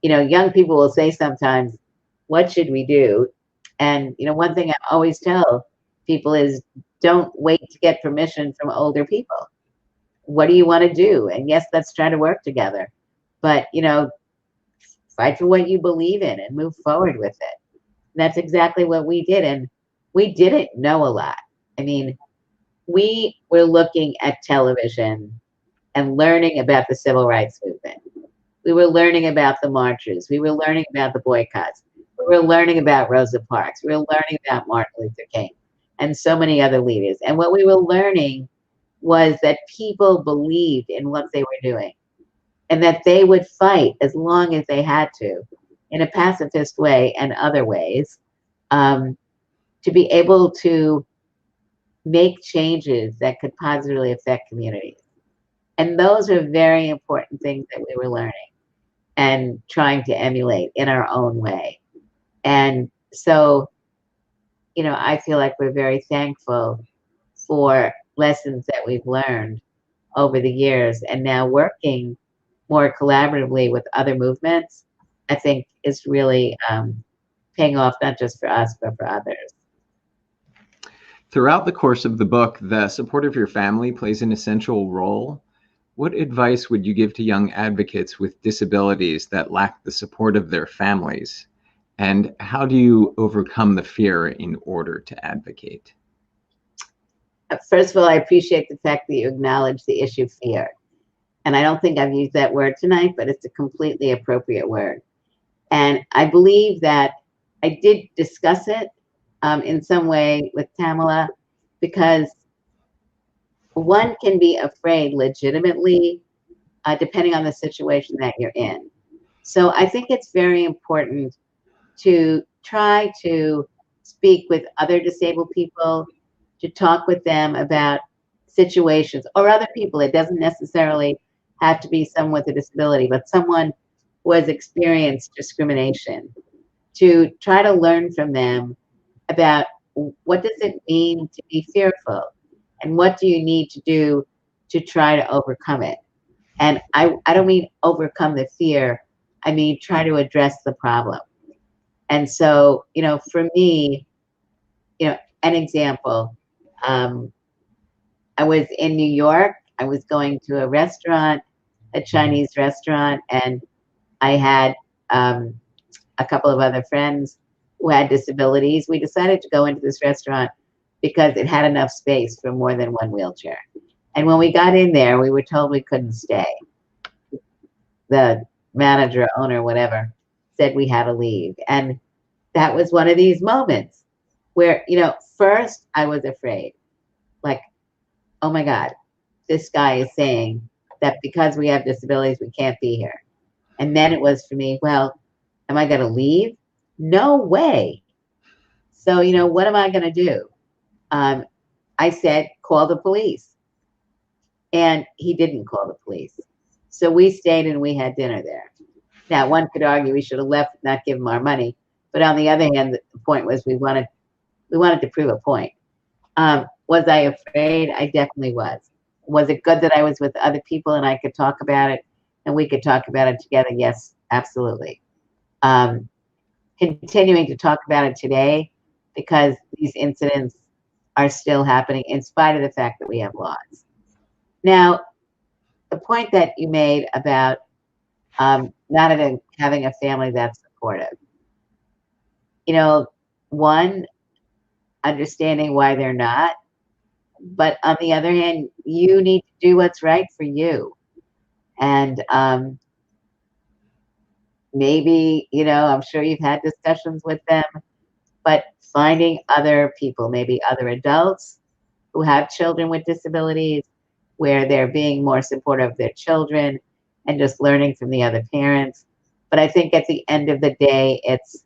young people will say sometimes, what should we do? And, one thing I always tell people is, don't wait to get permission from older people. What do you want to do? And yes, let's try to work together. But, fight for what you believe in and move forward with it. And that's exactly what we did. And we didn't know a lot. I mean, we were looking at television and learning about the civil rights movement. We were learning about the marches. We were learning about the boycotts. We were learning about Rosa Parks. We were learning about Martin Luther King and so many other leaders. And what we were learning was that people believed in what they were doing and that they would fight as long as they had to in a pacifist way and other ways to be able to make changes that could positively affect communities. And those are very important things that we were learning and trying to emulate in our own way. And so, I feel like we're very thankful for lessons that we've learned over the years, and now working more collaboratively with other movements, I think is really paying off, not just for us, but for others. Throughout the course of the book, the support of your family plays an essential role. What advice would you give to young advocates with disabilities that lack the support of their families? And how do you overcome the fear in order to advocate? First of all, I appreciate the fact that you acknowledge the issue fear. And I don't think I've used that word tonight, but it's a completely appropriate word. And I believe that I did discuss it in some way with Tamala, because one can be afraid legitimately, depending on the situation that you're in. So I think it's very important to try to speak with other disabled people, to talk with them about situations, or other people. It doesn't necessarily have to be someone with a disability, but someone who has experienced discrimination, to try to learn from them about what does it mean to be fearful, and what do you need to do to try to overcome it. And I don't mean overcome the fear, I mean try to address the problem. And so, for me, an example, I was in New York, I was going to a restaurant, a Chinese restaurant, and I had a couple of other friends who had disabilities. We decided to go into this restaurant because it had enough space for more than one wheelchair. And when we got in there, we were told we couldn't stay. The manager, owner, whatever, said we had to leave. And that was one of these moments where, you know, first I was afraid, like, oh my God, this guy is saying that because we have disabilities, we can't be here. And then it was for me, well, am I going to leave? No way. So, you know, what am I going to do? I said, call the police. And he didn't call the police. So we stayed and we had dinner there. Now, one could argue we should have left, not give him our money. But on the other hand, the point was we wanted to prove a point. Was I afraid? I definitely was. Was it good that I was with other people and I could talk about it and we could talk about it together? Yes, absolutely. Continuing to talk about it today because these incidents are still happening in spite of the fact that we have laws. Now, the point that you made about not having a family that's supportive. You know, one, understanding why they're not, but on the other hand, you need to do what's right for you. And maybe, you know, I'm sure you've had discussions with them, but finding other people, maybe other adults who have children with disabilities, where they're being more supportive of their children and just learning from the other parents. But I think at the end of the day, it's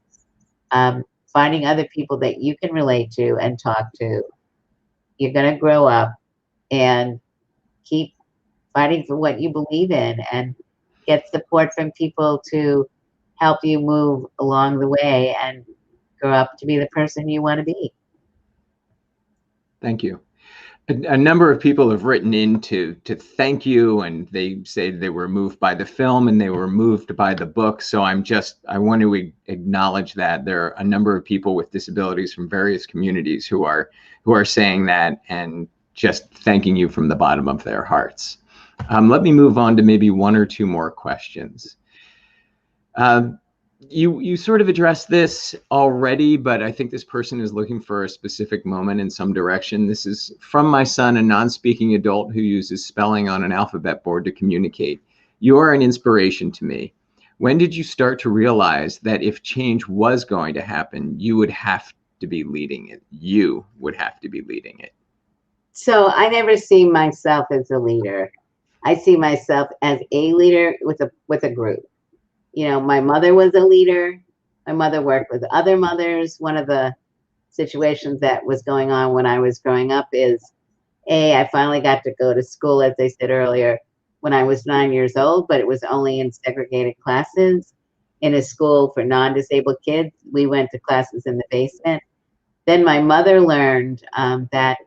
finding other people that you can relate to and talk to. You're going to grow up and keep fighting for what you believe in and get support from people to help you move along the way and grow up to be the person you want to be. Thank you. A number of people have written in to thank you, and they say they were moved by the film and they were moved by the book. So I want to acknowledge that there are a number of people with disabilities from various communities who are saying that and just thanking you from the bottom of their hearts. Let me move on to maybe one or two more questions. You sort of addressed this already, but I think this person is looking for a specific moment in some direction. This is from my son, a non-speaking adult who uses spelling on an alphabet board to communicate. You are an inspiration to me. When did you start to realize that if change was going to happen, you would have to be leading it? You would have to be leading it. So I never see myself as a leader. I see myself as a leader with a group. You know, my mother was a leader. My mother worked with other mothers. One of the situations that was going on when I was growing up is, I finally got to go to school, as I said earlier, when I was 9 years old, but it was only in segregated classes in a school for non-disabled kids. We went to classes in the basement. Then my mother learned that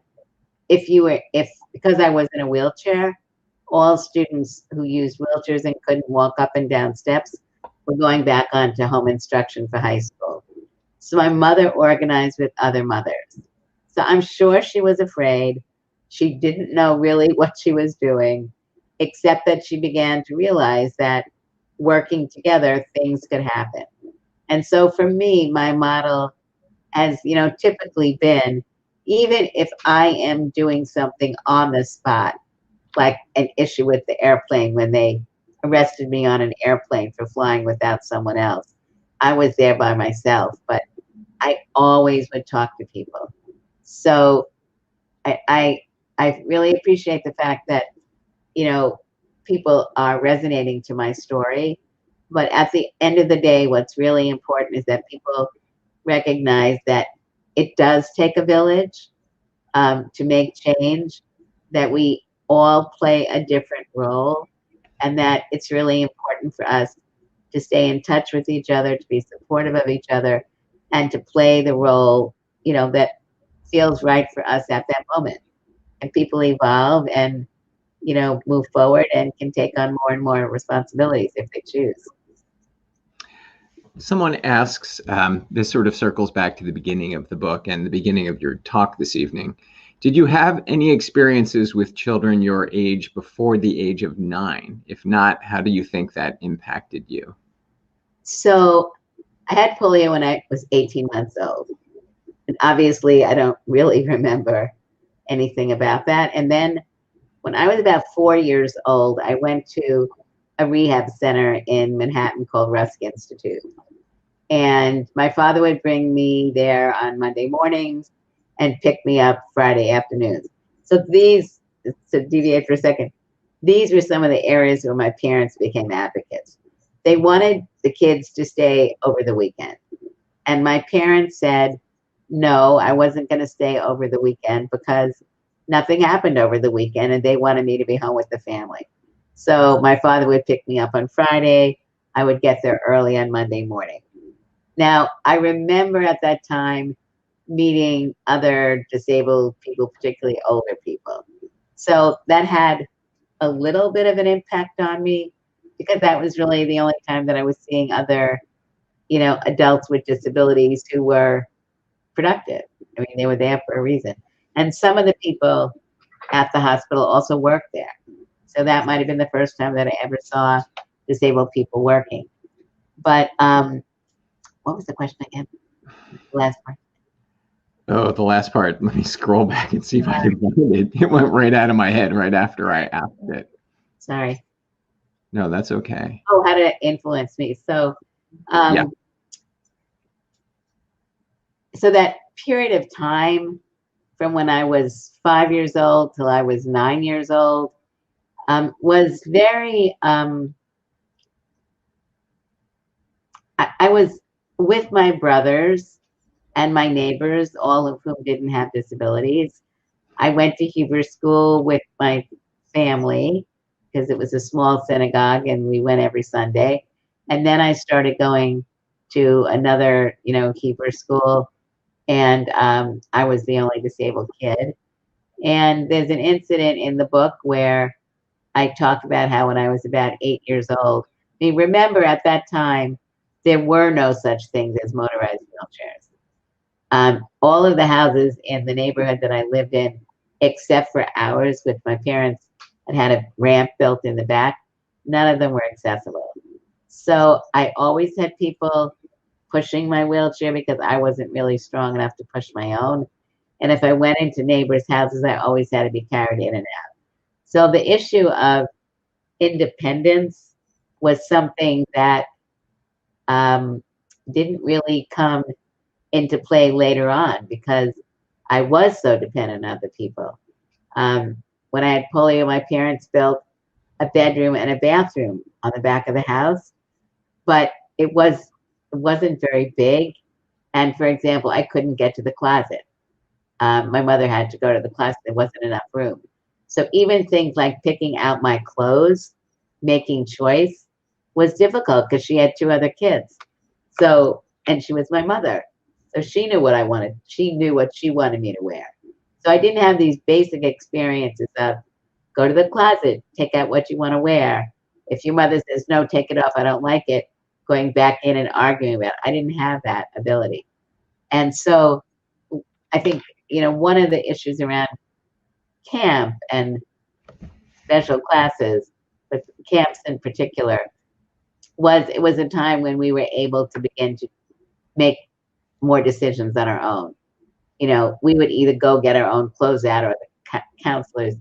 because I was in a wheelchair, all students who used wheelchairs and couldn't walk up and down steps were going back onto home instruction for high school. So my mother organized with other mothers. So I'm sure she was afraid. She didn't know really what she was doing, except that she began to realize that working together, things could happen. And so for me, my model has, you know, typically been, even if I am doing something on the spot, like an issue with the airplane when they arrested me on an airplane for flying without someone else. I was there by myself, but I always would talk to people. So I really appreciate the fact that, you know, people are resonating to my story. But at the end of the day, what's really important is that people recognize that it does take a village to make change, that we all play a different role, and that it's really important for us to stay in touch with each other, to be supportive of each other, and to play the role, you know, that feels right for us at that moment. And people evolve and, you know, move forward and can take on more and more responsibilities if they choose. Someone asks, this sort of circles back to the beginning of the book and the beginning of your talk this evening. Did you have any experiences with children your age before the age of 9? If not, how do you think that impacted you? So I had polio when I was 18 months old. And obviously, I don't really remember anything about that. And then when I was about 4 years old, I went to a rehab center in Manhattan called Rusk Institute. And my father would bring me there on Monday mornings and pick me up Friday afternoons. So to deviate for a second, these were some of the areas where my parents became advocates. They wanted the kids to stay over the weekend. And my parents said, no, I wasn't going to stay over the weekend because nothing happened over the weekend and they wanted me to be home with the family. So my father would pick me up on Friday. I would get there early on Monday morning. Now, I remember at that time meeting other disabled people, particularly older people. So that had a little bit of an impact on me because that was really the only time that I was seeing other, adults with disabilities who were productive. I mean, they were there for a reason. And some of the people at the hospital also worked there. So that might have been the first time that I ever saw disabled people working. But what was the question again? The last part. Oh, the last part. Let me scroll back and see if I can find it. It went right out of my head right after I asked it. Sorry. No, that's okay. Oh, how did it influence me? So, Yeah. So that period of time from when I was 5 years old till I was 9 years old was very, I was with my brothers and my neighbors, all of whom didn't have disabilities. I went to Hebrew school with my family because it was a small synagogue and we went every Sunday. And then I started going to another, Hebrew school, and I was the only disabled kid. And there's an incident in the book where I talk about how when I was about 8 years old, I mean, remember at that time, there were no such things as motorized wheelchairs. All of the houses in the neighborhood that I lived in, except for ours, which my parents had a ramp built in the back, none of them were accessible. So I always had people pushing my wheelchair because I wasn't really strong enough to push my own. And if I went into neighbors' houses, I always had to be carried in and out. So the issue of independence was something that didn't really come into play later on because I was so dependent on other people. When I had polio, my parents built a bedroom and a bathroom on the back of the house, but it wasn't very big. And for example, I couldn't get to the closet. My mother had to go to the closet. There wasn't enough room. So even things like picking out my clothes, making choice was difficult because she had 2 other kids. So, and she was my mother. So she knew what I wanted. She knew what she wanted me to wear. So I didn't have these basic experiences of go to the closet, take out what you want to wear. If your mother says, no, take it off, I don't like it, going back in and arguing about it. I didn't have that ability. And so I think, one of the issues around camp and special classes, but camps in particular, it was a time when we were able to begin to make more decisions on our own. We would either go get our own clothes out, or the counselors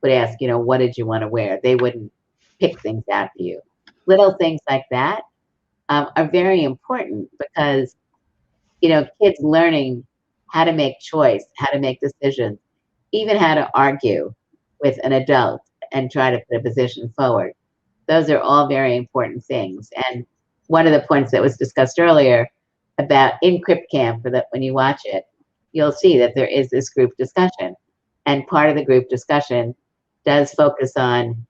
would ask, what did you want to wear? They wouldn't pick things out for you. Little things like that are very important because, kids learning how to make choice, how to make decisions, even how to argue with an adult and try to put a position forward. Those are all very important things. And one of the points that was discussed earlier about in Crip Camp, that when you watch it, you'll see that there is this group discussion. And part of the group discussion does focus on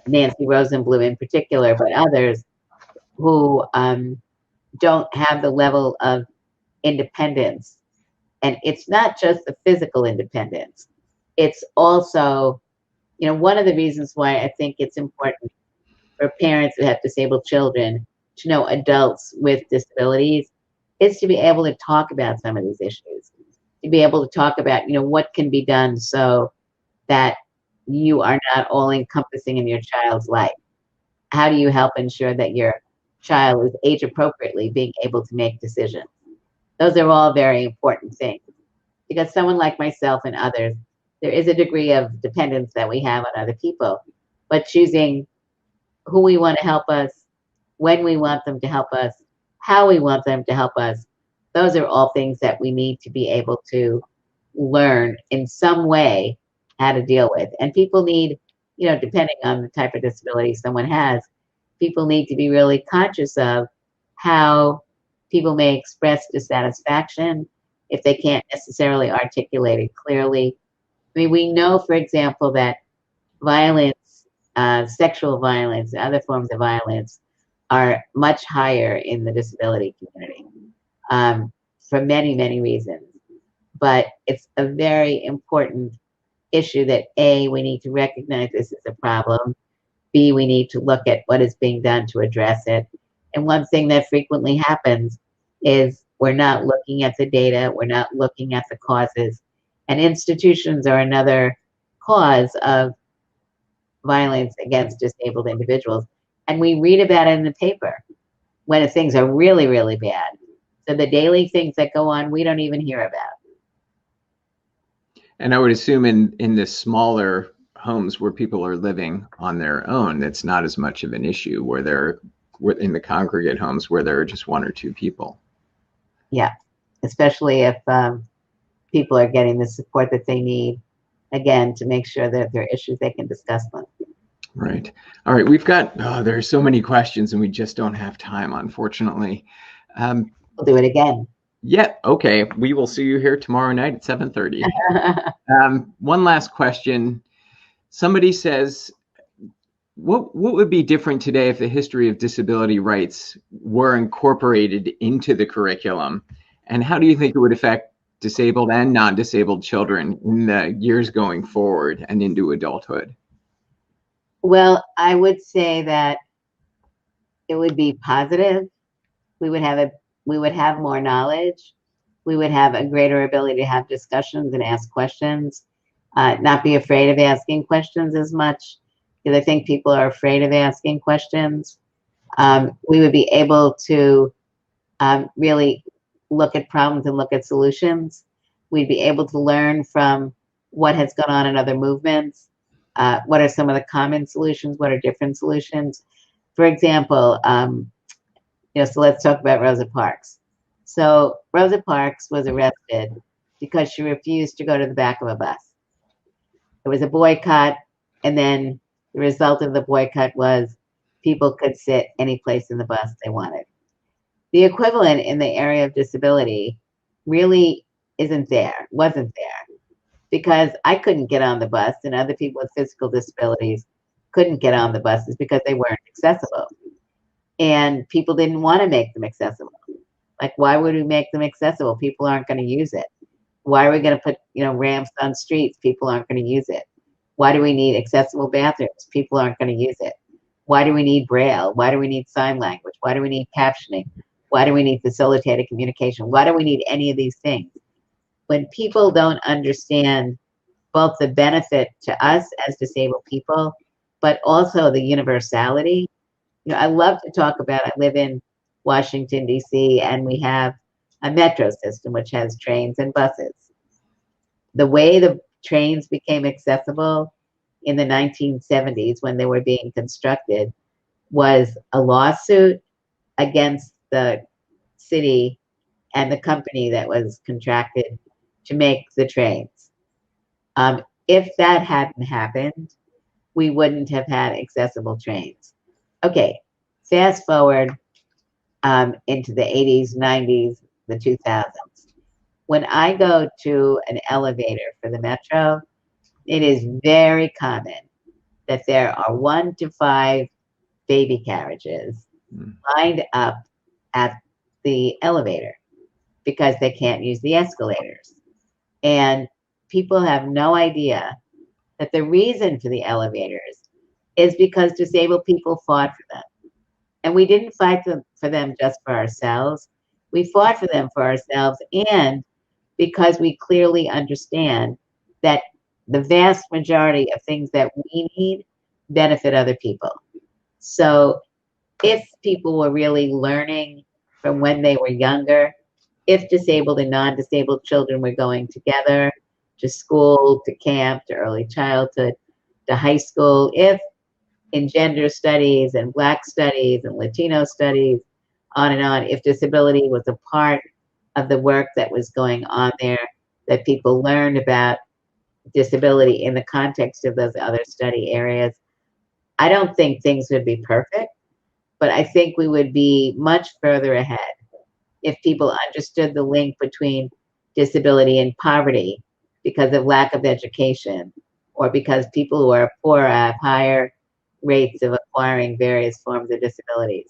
Nancy Rosenblum in particular, but others who don't have the level of independence. And it's not just the physical independence. It's also, one of the reasons why I think it's important for parents who have disabled children to know adults with disabilities is to be able to talk about some of these issues. to be able to talk about, what can be done so that you are not all encompassing in your child's life. How do you help ensure that your child is age appropriately being able to make decisions? Those are all very important things, because someone like myself and others, there is a degree of dependence that we have on other people, but choosing who we want to help us, when we want them to help us, how we want them to help us, those are all things that we need to be able to learn in some way how to deal with. And people need, depending on the type of disability someone has, people need to be really conscious of how people may express dissatisfaction if they can't necessarily articulate it clearly. I mean, we know, for example, that violence, sexual violence, other forms of violence are much higher in the disability community for many, many reasons. But it's a very important issue that A, we need to recognize this as a problem. B, we need to look at what is being done to address it. And one thing that frequently happens is we're not looking at the data, we're not looking at the causes, and institutions are another cause of violence against disabled individuals. And we read about it in the paper when things are really, really bad. So the daily things that go on, we don't even hear about. And I would assume in the smaller homes where people are living on their own, that's not as much of an issue where they're in the congregate homes where there are just one or two people. Yeah, especially if people are getting the support that they need, again, to make sure that if there are issues, they can discuss them. Right. All right. We've got, there are so many questions and we just don't have time, unfortunately. We'll do it again. Yeah. Okay. We will see you here tomorrow night at 7:30. One last question. Somebody says, what would be different today if the history of disability rights were incorporated into the curriculum? And how do you think it would affect disabled and non-disabled children in the years going forward and into adulthood? Well, I would say that it would be positive. We would have more knowledge. We would have a greater ability to have discussions and ask questions, not be afraid of asking questions as much, because I think people are afraid of asking questions. We would be able to really look at problems and look at solutions. We'd be able to learn from what has gone on in other movements. What are some of the common solutions? What are different solutions? For example, so let's talk about Rosa Parks. So Rosa Parks was arrested because she refused to go to the back of a bus. There was a boycott, and then the result of the boycott was people could sit any place in the bus they wanted. The equivalent in the area of disability really wasn't there, because I couldn't get on the bus and other people with physical disabilities couldn't get on the buses because they weren't accessible. And people didn't want to make them accessible. Like, why would we make them accessible? People aren't going to use it. Why are we going to put, ramps on streets? People aren't going to use it. Why do we need accessible bathrooms? People aren't going to use it. Why do we need Braille? Why do we need sign language? Why do we need captioning? Why do we need facilitated communication? Why do we need any of these things? When people don't understand both the benefit to us as disabled people, but also the universality. I love to talk about, I live in Washington, D.C., and we have a metro system, which has trains and buses. The way the trains became accessible in the 1970s when they were being constructed was a lawsuit against the city and the company that was contracted to make the trains. If that hadn't happened, we wouldn't have had accessible trains. Okay, fast forward into the 80s, 90s, the 2000s. When I go to an elevator for the metro, it is very common that there are 1 to 5 baby carriages lined up at the elevator because they can't use the escalators. And people have no idea that the reason for the elevators is because disabled people fought for them. And we didn't fight for them just for ourselves. We fought for them for ourselves and because we clearly understand that the vast majority of things that we need benefit other people. So if people were really learning from when they were younger, if disabled and non-disabled children were going together to school, to camp, to early childhood, to high school, if in gender studies and Black studies and Latino studies, on and on, if disability was a part of the work that was going on there, that people learned about disability in the context of those other study areas, I don't think things would be perfect, but I think we would be much further ahead if people understood the link between disability and poverty because of lack of education, or because people who are poor have higher rates of acquiring various forms of disabilities.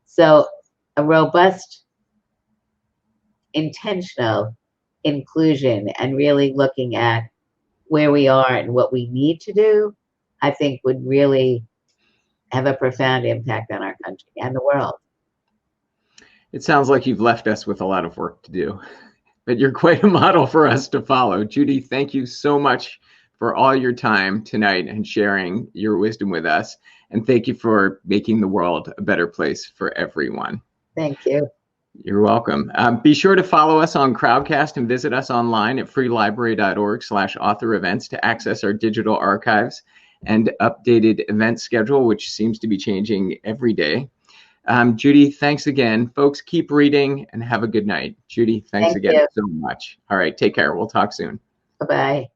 So a robust, intentional inclusion and really looking at where we are and what we need to do, I think would really have a profound impact on our country and the world. It sounds like you've left us with a lot of work to do, but you're quite a model for us to follow. Judy, thank you so much for all your time tonight and sharing your wisdom with us. And thank you for making the world a better place for everyone. Thank you. You're welcome. Be sure to follow us on Crowdcast and visit us online at freelibrary.org/author events to access our digital archives and updated event schedule, which seems to be changing every day. Judy, thanks again. Folks, keep reading and have a good night. Judy, thanks again so much. All right, take care. We'll talk soon. Bye-bye.